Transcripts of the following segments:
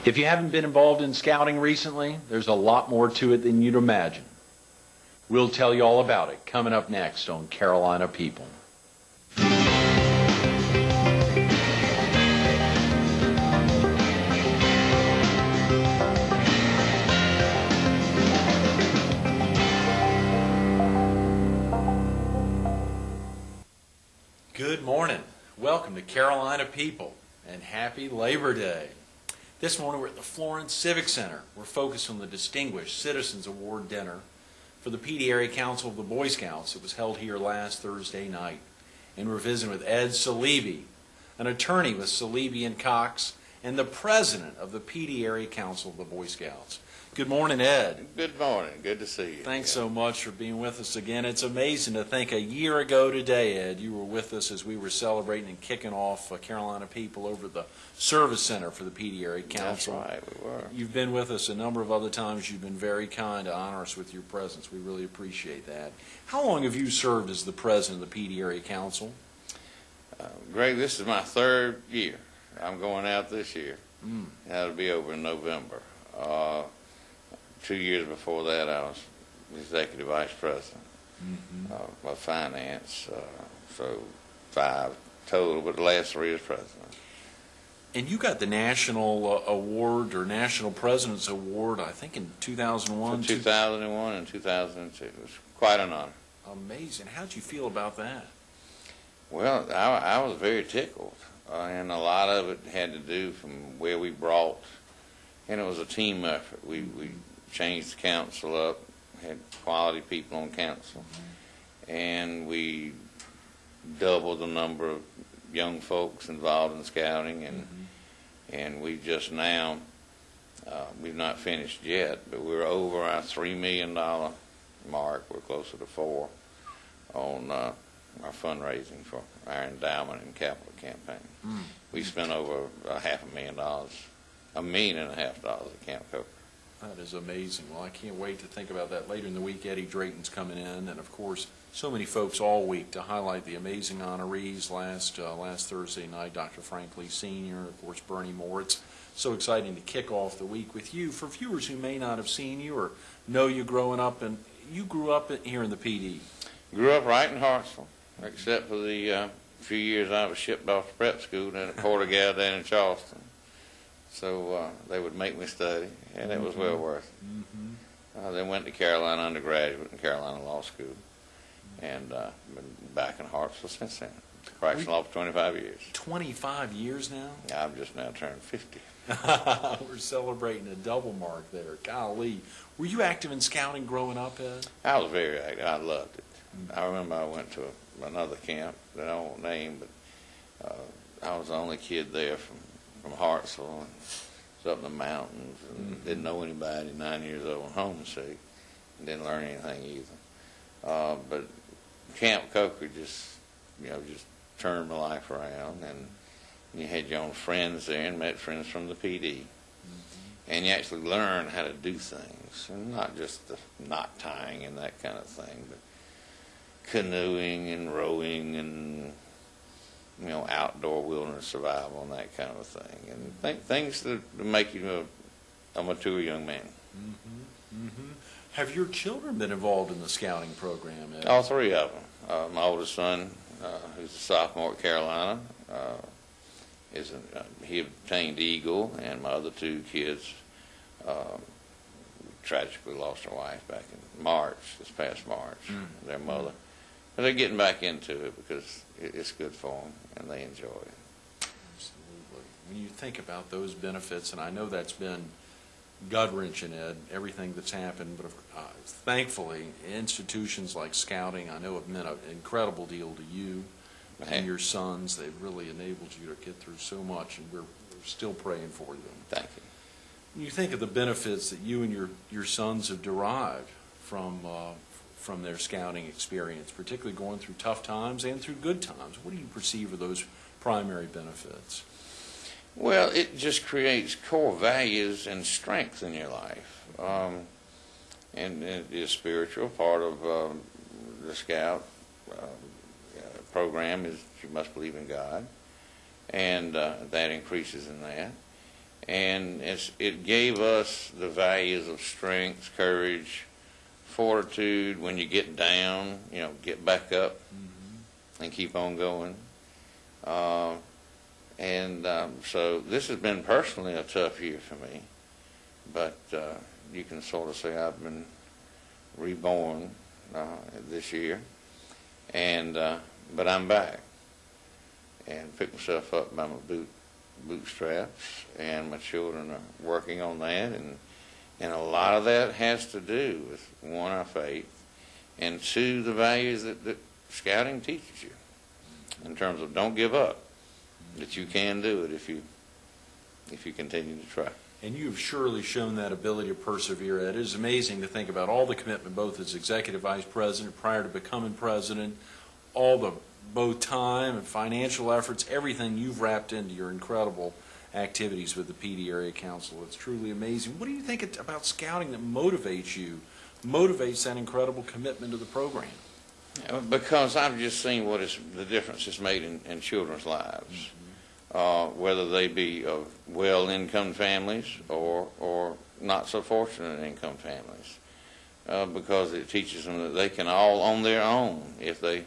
If you haven't been involved in scouting recently, there's a lot more to it than you'd imagine. We'll tell you all about it coming up next on Carolina People. Good morning. Welcome to Carolina People, and happy Labor Day. This morning we're at the Florence Civic Center. We're focused on the Distinguished Citizens Award Dinner for the PD Area Council of the Boy Scouts. It was held here last Thursday night. And we're visiting with Ed Saleeby, an attorney with Saleeby and Cox, and the president of the PD Area Council of the Boy Scouts. Good morning, Ed. Good morning. Good to see you. Thanks so much for being with us again. It's amazing to think a year ago today, Ed, you were with us as we were celebrating and kicking off Carolina People over at the Service Center for the PD Area Council. That's right, we were. You've been with us a number of other times. You've been very kind to honor us with your presence. We really appreciate that. How long have you served as the president of the PD Area Council? Greg, this is my third year. I'm going out this year. That'll be over in November. 2 years before that, I was executive vice president of finance, so 5 total, but the last 3 as president. And you got the national award or national president's award, I think, in 2001? 2001 and 2002. It was quite an honor. Amazing. How'd you feel about that? Well, I was very tickled, and a lot of it had to do from where we brought, and it was a team effort. We changed the council up, had quality people on council, and we doubled the number of young folks involved in scouting, and we just now, we've not finished yet, but we're over our $3 million mark. We're closer to 4 on our fundraising for our endowment and capital campaign. We spent over $500,000, $1.5 million at Camp Coker. That is amazing. Well, I can't wait to think about that later in the week. Eddie Drayton's coming in, and of course, so many folks all week to highlight the amazing honorees last Thursday night. Dr. Frank Lee Sr., of course, Bernie Moore. It's so exciting to kick off the week with you. For viewers who may not have seen you or know you growing up, and you grew up here in the PD. Grew up right in Hartsville, except for the few years I was shipped off to prep school down at Portugal down in Charleston. So they would make me study, and it was well worth it. Then went to Carolina undergraduate and Carolina Law School, and been back in Hartsville since then. Practiced law for 25 years. 25 years now? I've just now turned 50. We're celebrating a double mark there. Golly. Were you active in scouting growing up, Ed? I was very active. I loved it. I remember I went to another camp that I won't name, but I was the only kid there from Hartsville, and was up in the mountains, and didn't know anybody, 9 years old, and homesick, and didn't learn anything either. But Camp Coker just turned my life around, and you had your own friends there, and met friends from the PD, and you actually learned how to do things, and not just the knot tying and that kind of thing, but canoeing and rowing and outdoor wilderness survival and that kind of thing, and things that make you a mature young man. Have your children been involved in the scouting program, Ed? All 3 of them. My oldest son, who's a sophomore at Carolina, he obtained Eagle, and my other 2 kids tragically lost their wife back in this past March, their mother. But they're getting back into it because it's good for them, and they enjoy it. Absolutely. When you think about those benefits, and I know that's been gut-wrenching, Ed, everything that's happened, but thankfully, institutions like scouting, I know have meant an incredible deal to you and your sons. They've really enabled you to get through so much, and we're still praying for you. Thank you. When you think of the benefits that you and your sons have derived from their scouting experience, particularly going through tough times and through good times, what do you perceive are those primary benefits? Well, it just creates core values and strength in your life. And it is spiritual. Part of the Scout program is you must believe in God, and that increases in that. And it gave us the values of strength, courage, fortitude. When you get down, get back up and keep on going. So this has been personally a tough year for me, but you can sort of say I've been reborn this year, but I'm back and picked myself up by my bootstraps, and my children are working on that, and a lot of that has to do with, one, our faith, and two, the values that scouting teaches you in terms of don't give up, that you can do it if you continue to try. And you've surely shown that ability to persevere, Ed. It is amazing to think about all the commitment, both as executive vice president, prior to becoming president, all the both time and financial efforts, everything you've wrapped into your incredible activities with the PD Area Council. It's truly amazing. What do you think about scouting that motivates you, motivates that incredible commitment to the program? Because I've just seen the difference it's made in children's lives, whether they be of well-income families or not so fortunate income families, because it teaches them that they can all on their own, if they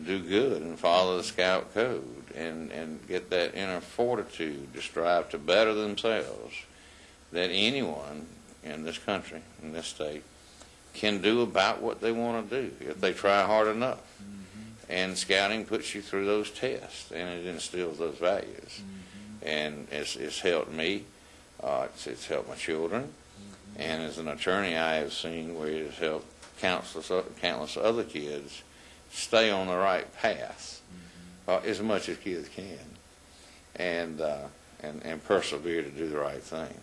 do good and follow the Scout code and get that inner fortitude to strive to better themselves, that anyone in this country, in this state, can do about what they want to do if they try hard enough. And scouting puts you through those tests, and it instills those values. And it's helped me. It's helped my children. And as an attorney, I have seen where it has helped countless other kids stay on the right path as much as kids can, and persevere to do the right thing.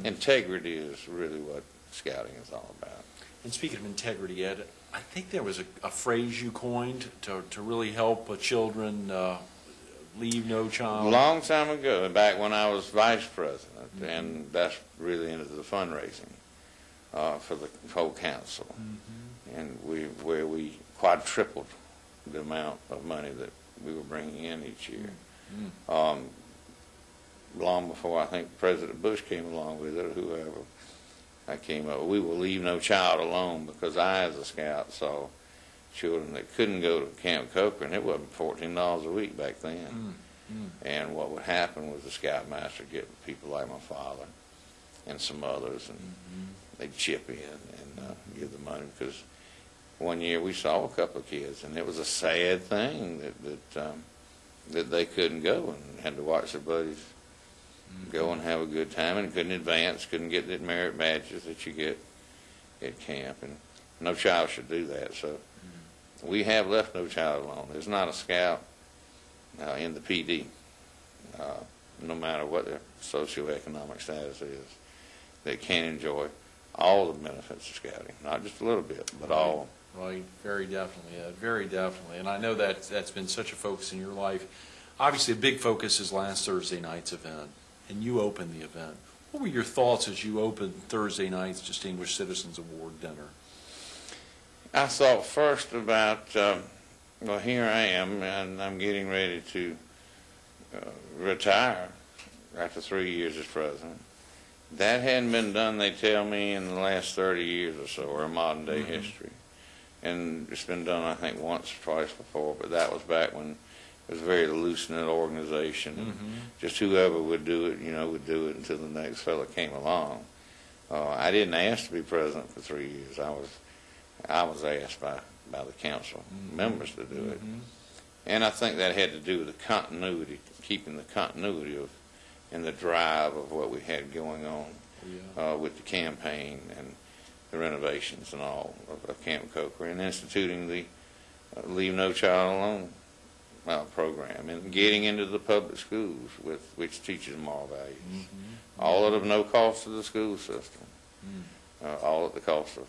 Integrity is really what scouting is all about. And speaking of integrity, Ed, I think there was a phrase you coined to really help children leave no child. A long time ago, back when I was vice president, and that's really into the fundraising for the whole council, and where we quadrupled the amount of money that we were bringing in each year. Long before I think President Bush came along with it, or whoever, I came up, we will leave no child alone, because I, as a scout, saw children that couldn't go to Camp Coker, and it wasn't $14 a week back then. And what would happen was the scoutmaster would get people like my father and some others, and they'd chip in and give the money, because one year we saw a couple of kids, and it was a sad thing that they couldn't go and had to watch their buddies go and have a good time, and couldn't advance, couldn't get the merit badges that you get at camp, and no child should do that. So we have left no child alone. There's not a scout in the PD, no matter what their socioeconomic status is, that can enjoy all the benefits of scouting, not just a little bit, but all. Right, very definitely, Ed, very definitely. And I know that's been such a focus in your life. Obviously, a big focus is last Thursday night's event, and you opened the event. What were your thoughts as you opened Thursday night's Distinguished Citizens Award dinner? I thought first about, well, here I am, and I'm getting ready to retire after 3 years as president. That hadn't been done, they tell me, in the last 30 years or so, or modern day history. And it's been done, I think, once or twice before, but that was back when it was a very loose-knit organization. Just whoever would do it, would do it until the next fella came along. I didn't ask to be president for 3 years. I was asked by the council members to do it. And I think that had to do with the continuity, keeping the continuity of and the drive of what we had going on with the campaign and the renovations and all of Camp Coker, and instituting the Leave No Child Alone program, and getting into the public schools, which teaches moral values. All at no cost to the school system, all at the cost of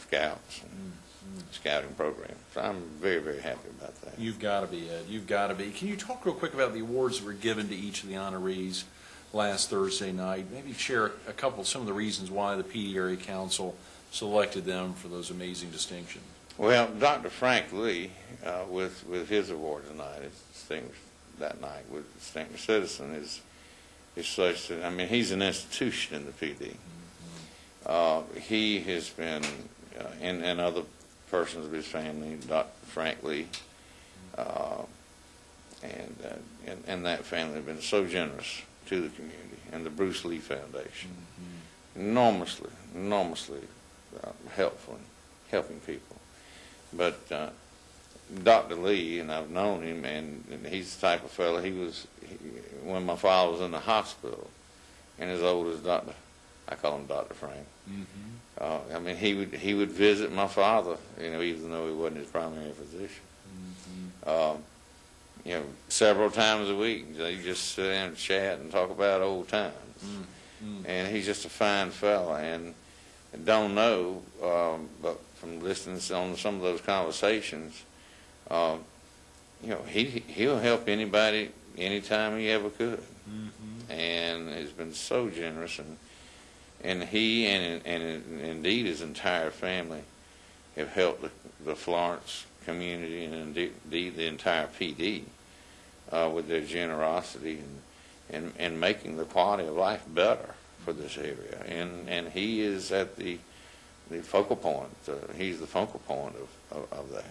scouts and scouting programs. So I'm very, very happy about that. You've got to be, Ed. You've got to be. Can you talk real quick about the awards that were given to each of the honorees last Thursday night? Maybe share some of the reasons why the PD Area Council selected them for those amazing distinctions. Well, Dr. Frank Lee, with his award tonight, that night with Distinguished Citizen, is such that, I mean, he's an institution in the PD. He has been, and other persons of his family, Dr. Frank Lee, and that family have been so generous to the community, and the Bruce Lee Foundation, enormously helpful in helping people. But Dr. Lee, and I've known him, and he's the type of fellow, when my father was in the hospital, and as old as I call him Dr. Frank. I mean, he would visit my father, even though he wasn't his primary physician. Several times a week. They just sit down and chat and talk about old times. And he's just a fine fella, and don't know, but from listening on some of those conversations, he'll help anybody anytime he ever could, and has been so generous, and he and indeed his entire family have helped the Florence community and indeed the entire PD with their generosity and making the quality of life better for this area. And he is at the focal point. He's the focal point of that.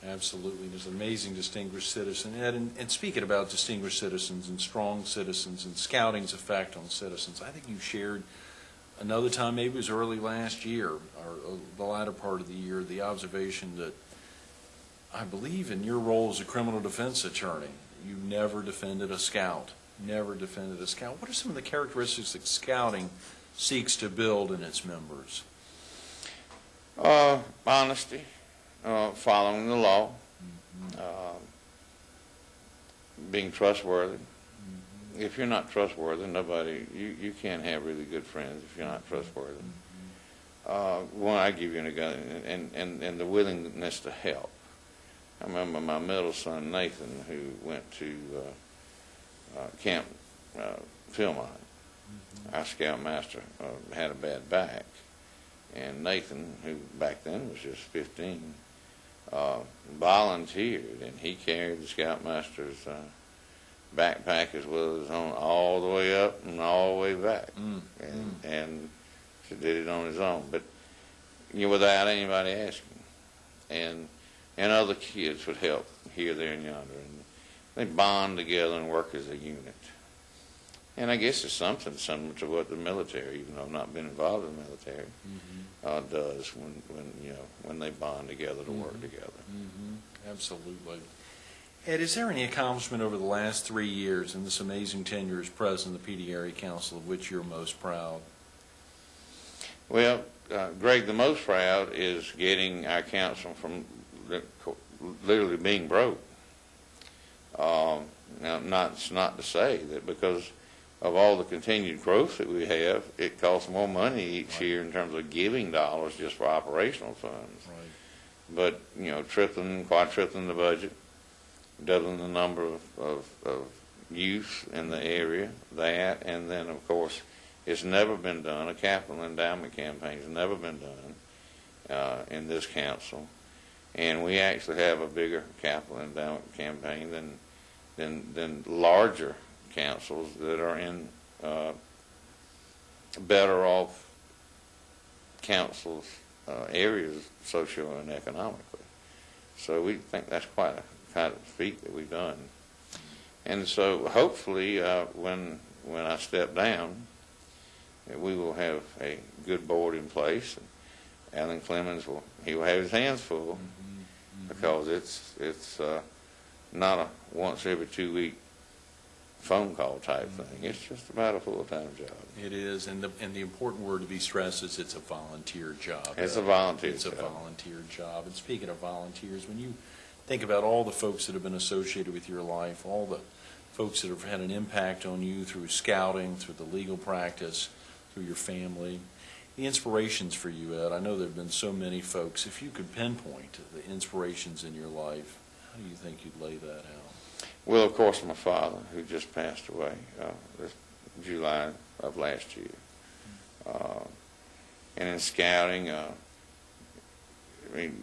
Absolutely. Just an amazing distinguished citizen. Ed, and speaking about distinguished citizens and strong citizens and scouting's effect on citizens, I think you shared another time, maybe it was early last year, or the latter part of the year, the observation that I believe in your role as a criminal defense attorney, you never defended a scout. Never defended a scout. What are some of the characteristics that scouting seeks to build in its members? Honesty, following the law, being trustworthy. If you're not trustworthy, you can't have really good friends if you're not trustworthy. I give you an example, and the willingness to help. I remember my middle son, Nathan, who went to Camp Philmont. Our scoutmaster had a bad back, and Nathan, who back then was just 15, volunteered, and he carried the scoutmaster's backpack as well as on all the way up and all the way back, and he did it on his own, but without anybody asking, and other kids would help here, there, and yonder, and they bond together and work as a unit. And I guess it's something similar to what the military, even though I've not been involved in the military, does when they bond together to work together. Absolutely. Ed, is there any accomplishment over the last 3 years in this amazing tenure as president of the PD Area Council of which you're most proud? Well, Greg, the most proud is getting our council from literally being broke. Now, it's not to say that because of all the continued growth that we have, it costs more money each year in terms of giving dollars just for operational funds. But, tripling, quadrupling the budget, doubling the number of youth in the area, and then, of course, it's never been done. A capital endowment campaign has never been done in this council. And we actually have a bigger capital endowment campaign than larger councils that are in better off councils areas socio and economically. So we think that's quite a kind of feat that we've done. And so hopefully when I step down, we will have a good board in place. Alan Clemmons will have his hands full because it's not a once every 2 week phone call type thing. It's just about a full-time job. It is, and the important word to be stressed is it's a volunteer job. It's a volunteer job. It's a volunteer job. And speaking of volunteers, when you think about all the folks that have been associated with your life, all the folks that have had an impact on you through scouting, through the legal practice, through your family, the inspirations for you, Ed, I know there have been so many folks. If you could pinpoint the inspirations in your life, how do you think you'd lay that out? Well, of course, my father, who just passed away this July of last year. And in scouting, Mr.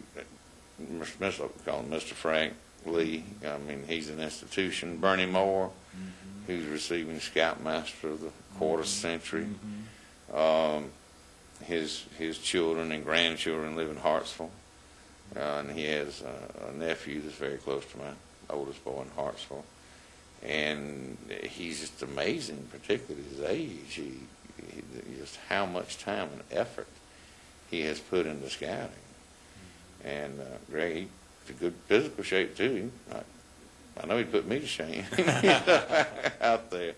Mr. Frank Lee. I mean, he's an institution. Bernie Moore, who's receiving Scoutmaster of the quarter century. His children and grandchildren live in Hartsville, and he has a nephew that's very close to my oldest boy in Hartsville. And he's just amazing, particularly at his age. He just how much time and effort he has put into scouting. And Greg, he's in good physical shape too. I know he put me to shame out there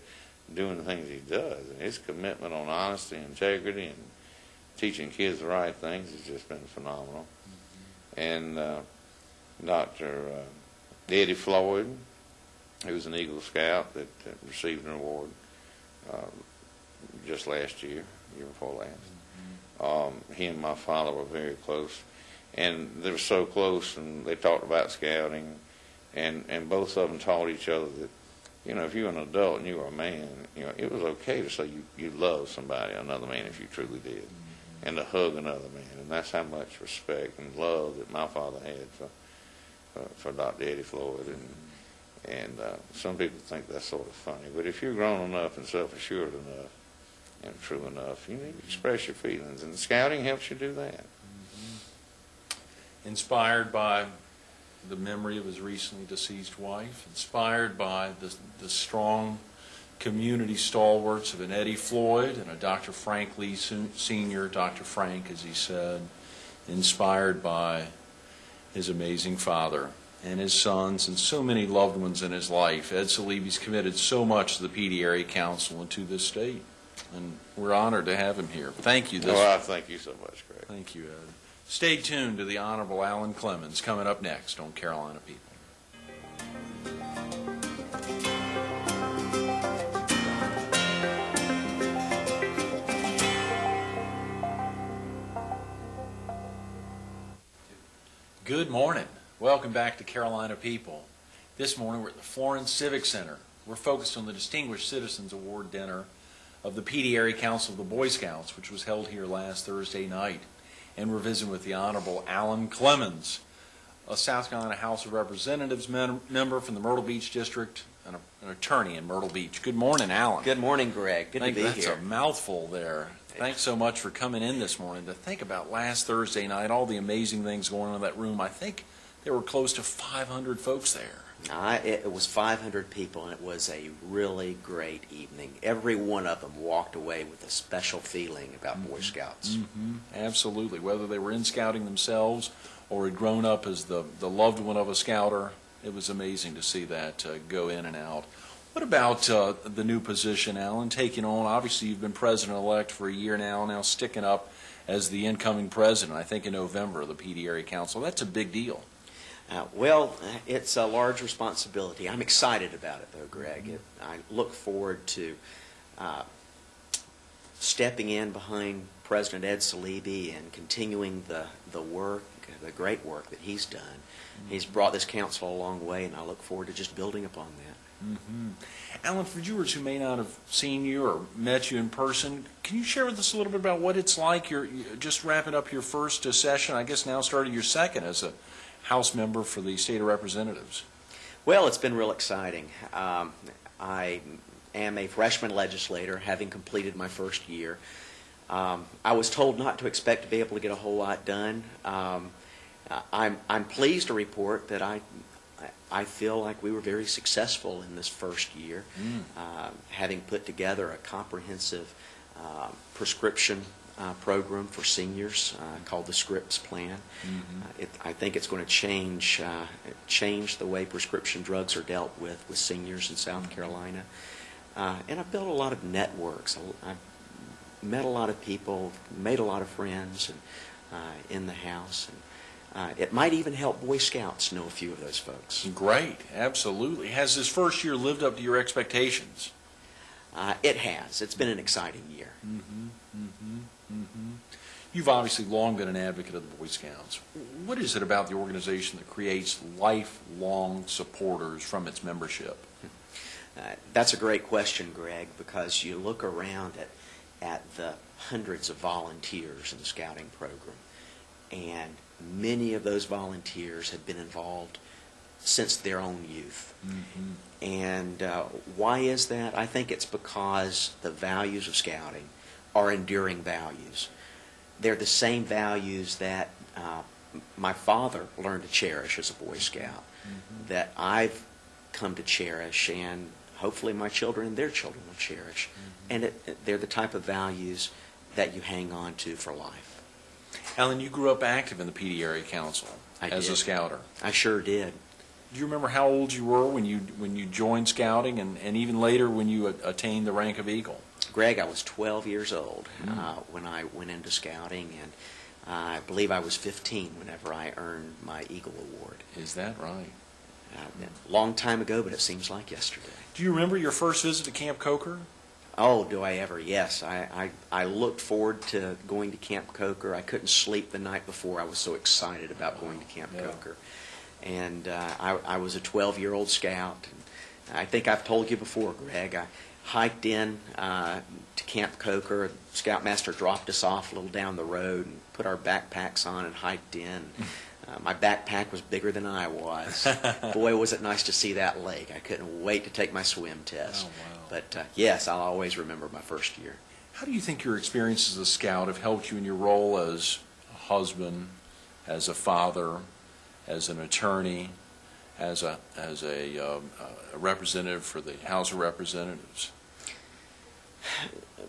doing the things he does. And his commitment on honesty, integrity, and teaching kids the right things has just been phenomenal. And Dr. Eddie Floyd, who was an Eagle Scout that received an award just last year before last. He and my father were very close. And they were so close, and they talked about scouting, and both of them taught each other that, you know, if you were an adult and you were a man, you know, it was okay to say you loved somebody, another man, if you truly did, and to hug another man. And that's how much respect and love that my father had for Dr. Eddie Floyd. And some people think that's sort of funny, but if you're grown enough and self-assured enough and true enough, you need to express your feelings, and scouting helps you do that. Inspired by the memory of his recently deceased wife, inspired by the strong community stalwarts of an Eddie Floyd and a Dr. Frank Lee Sr., Dr. Frank, as he said, inspired by his amazing father and his sons and so many loved ones in his life. Ed Saleeby's committed so much to the PD Area Council and to this state, and we're honored to have him here. Thank you. Well, I thank you so much, Greg. Thank you, Ed. Stay tuned to the Honorable Alan Clemmons coming up next on Carolina People. Good morning. Welcome back to Carolina People. This morning we're at the Florence Civic Center. We're focused on the Distinguished Citizens Award dinner of the PD Area Council of the Boy Scouts, which was held here last Thursday night. And we're visiting with the Honorable Alan Clemmons, a South Carolina House of Representatives member from the Myrtle Beach District and an attorney in Myrtle Beach. Good morning, Alan. Good morning, Greg. Good to be here. That's a mouthful there. Thanks so much for coming in this morning. To think about last Thursday night, all the amazing things going on in that room, I think there were close to 500 folks there. It was 500 people, and it was a really great evening. Every one of them walked away with a special feeling about Boy Scouts. Absolutely. Whether they were in scouting themselves or had grown up as the loved one of a scouter, it was amazing to see that go in and out. What about the new position, Alan, taking on? Obviously, you've been president-elect for a year now sticking up as the incoming president, I think in November, of the PD Area Council. That's a big deal. Well, it's a large responsibility. I'm excited about it, though, Greg. I look forward to stepping in behind President Ed Saleeby and continuing the work, the great work that he's done. He's brought this council a long way, and I look forward to just building upon that. Alan, for viewers who may not have seen you or met you in person, can you share with us a little bit about what it's like? You're just wrapping up your first session, I guess now starting your second as a House member for the State of Representatives. Well, it's been real exciting. I am a freshman legislator, having completed my first year. I was told not to expect to be able to get a whole lot done. I'm pleased to report that I feel like we were very successful in this first year, having put together a comprehensive prescription program for seniors called the Scripps Plan. I think it's going to change the way prescription drugs are dealt with seniors in South Carolina. And I've built a lot of networks. I've met a lot of people, made a lot of friends in the House. And it might even help Boy Scouts know a few of those folks. Great, absolutely. Has this first year lived up to your expectations? It has. It's been an exciting year. You've obviously long been an advocate of the Boy Scouts. What is it about the organization that creates lifelong supporters from its membership? That's a great question, Greg, because you look around at the hundreds of volunteers in the scouting program, and many of those volunteers have been involved since their own youth. Mm-hmm. And why is that? I think it's because the values of scouting are enduring values. They're the same values that my father learned to cherish as a Boy Scout, that I've come to cherish, and hopefully my children and their children will cherish. And they're the type of values that you hang on to for life. Alan, you grew up active in the PD Area Council as a did. scouter. I sure did. Do you remember how old you were when you joined scouting, and even later when you attained the rank of Eagle? Greg, I was 12 years old when I went into scouting, and I believe I was 15 whenever I earned my Eagle Award. Is that right? Long time ago, but it seems like yesterday. Do you remember your first visit to Camp Coker? Oh, do I ever? Yes. I looked forward to going to Camp Coker. I couldn't sleep the night before. I was so excited about going to Camp Coker. And I was a 12-year-old scout. And I think I've told you before, Greg, I hiked in to Camp Coker. The scoutmaster dropped us off a little down the road and put our backpacks on and hiked in. My backpack was bigger than I was. Boy, was it nice to see that lake. I couldn't wait to take my swim test. Oh, wow. But yes, I'll always remember my first year. How do you think your experiences as a scout have helped you in your role as a husband, as a father, as an attorney, as a representative for the House of Representatives?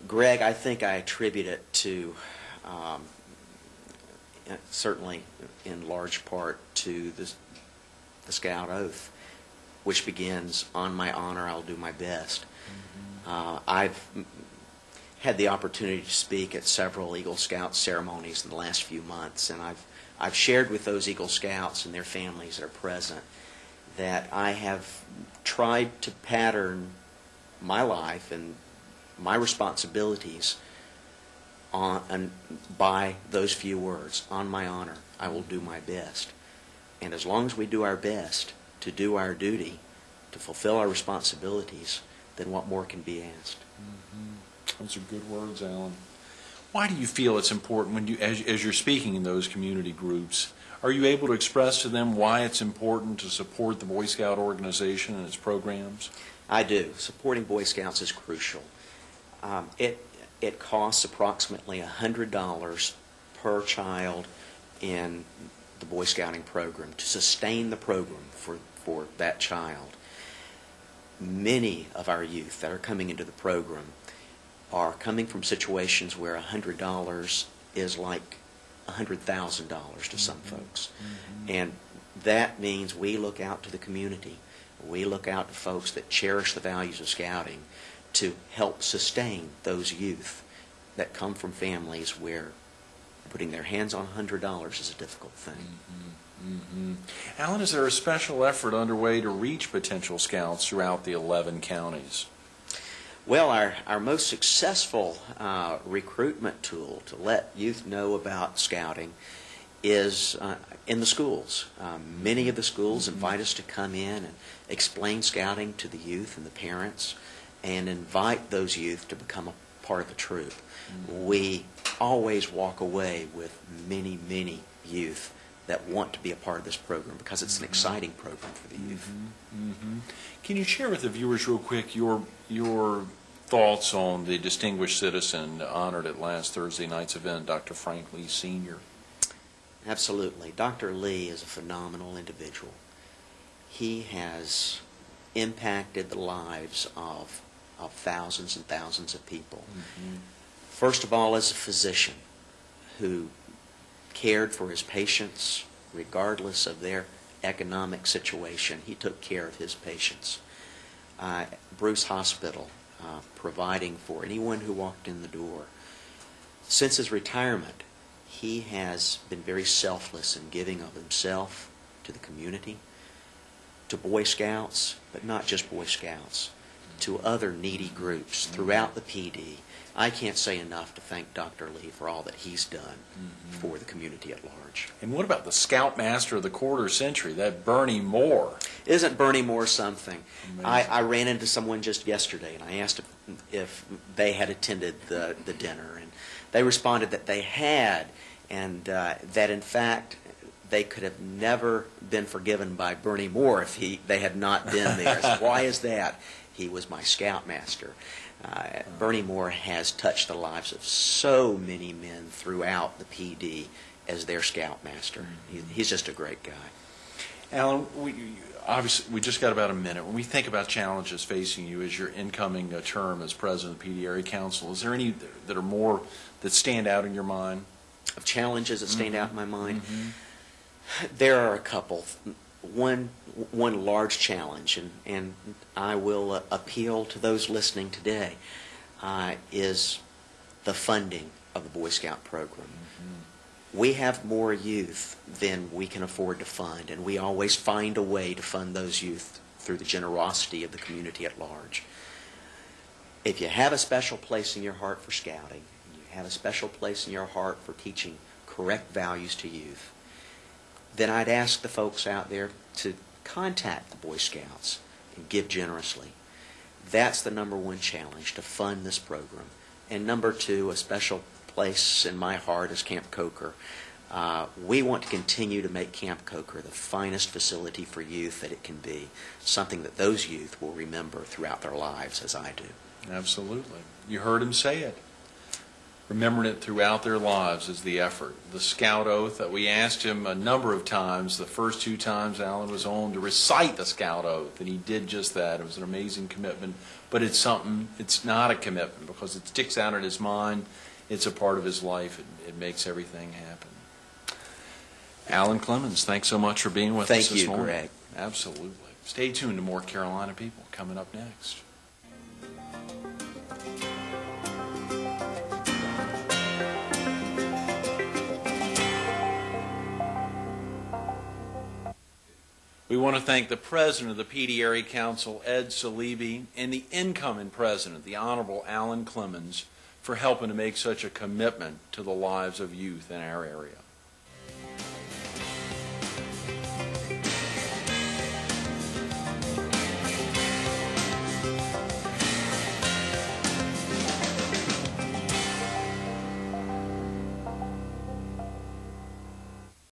Greg, I think I attribute it to, certainly in large part, to the Scout Oath, which begins, "On my honor, I'll do my best." I've had the opportunity to speak at several Eagle Scout ceremonies in the last few months, and I've shared with those Eagle Scouts and their families that are present that I have tried to pattern my life and my responsibilities by those few words. On my honor, I will do my best. And as long as we do our best to do our duty, to fulfill our responsibilities, then what more can be asked? Those are good words, Alan. Why do you feel it's important when as you're speaking in those community groups, are you able to express to them why it's important to support the Boy Scout organization and its programs? I do. Supporting Boy Scouts is crucial. It costs approximately $100 per child in the Boy Scouting program to sustain the program for that child. Many of our youth that are coming into the program are coming from situations where $100 is like $100,000 to some folks. And that means we look out to the community. We look out to folks that cherish the values of scouting to help sustain those youth that come from families where putting their hands on $100 is a difficult thing. Alan, is there a special effort underway to reach potential scouts throughout the 11 counties? Well, our most successful recruitment tool to let youth know about scouting is in the schools. Many of the schools invite us to come in and explain scouting to the youth and the parents and invite those youth to become a part of the troop. We always walk away with many, many youth that want to be a part of this program because it's an exciting program for the youth. Can you share with the viewers real quick your thoughts on the distinguished citizen honored at last Thursday night's event, Dr. Frank Lee Sr.? Absolutely. Dr. Lee is a phenomenal individual. He has impacted the lives of thousands and thousands of people. First of all, as a physician who cared for his patients regardless of their economic situation. He took care of his patients. Bruce Hospital, providing for anyone who walked in the door. Since his retirement, he has been very selfless in giving of himself to the community, to Boy Scouts, but not just Boy Scouts, to other needy groups throughout the PD. I can't say enough to thank Dr. Lee for all that he's done for the community at large. And what about the Scoutmaster of the quarter century, that Bernie Moore? Isn't Bernie Moore something? Amazing. I ran into someone just yesterday, and I asked if they had attended the dinner, and they responded that they had, and that in fact they could have never been forgiven by Bernie Moore if they had not been there. So why is that? He was my scoutmaster. Bernie Moore has touched the lives of so many men throughout the PD as their scoutmaster. He's just a great guy. Alan, obviously, we just got about a minute. When we think about challenges facing you as your incoming term as president of the PD Area Council, is there any that are more that stand out in your mind? Of challenges that stand out in my mind? There are a couple. One large challenge, and I will appeal to those listening today, is the funding of the Boy Scout program. We have more youth than we can afford to fund, and we always find a way to fund those youth through the generosity of the community at large. If you have a special place in your heart for scouting, you have a special place in your heart for teaching correct values to youth, then I'd ask the folks out there to contact the Boy Scouts and give generously. That's the number one challenge, to fund this program. And number two, a special place in my heart is Camp Coker. We want to continue to make Camp Coker the finest facility for youth that it can be, something that those youth will remember throughout their lives, as I do. Absolutely. You heard him say it. Remembering it throughout their lives is the effort. The Scout Oath that we asked him a number of times, the first 2 times Alan was on, to recite the Scout Oath, and he did just that. It was an amazing commitment, but it's not a commitment because it sticks out in his mind. It's a part of his life. It makes everything happen. Alan Clemmons, thanks so much for being with us this morning. Thank you, Greg. Absolutely. Stay tuned to more Carolina People coming up next. We want to thank the president of the PD Area Council, Ed Saleeby, and the incoming president, the Honorable Alan Clemmons, for helping to make such a commitment to the lives of youth in our area.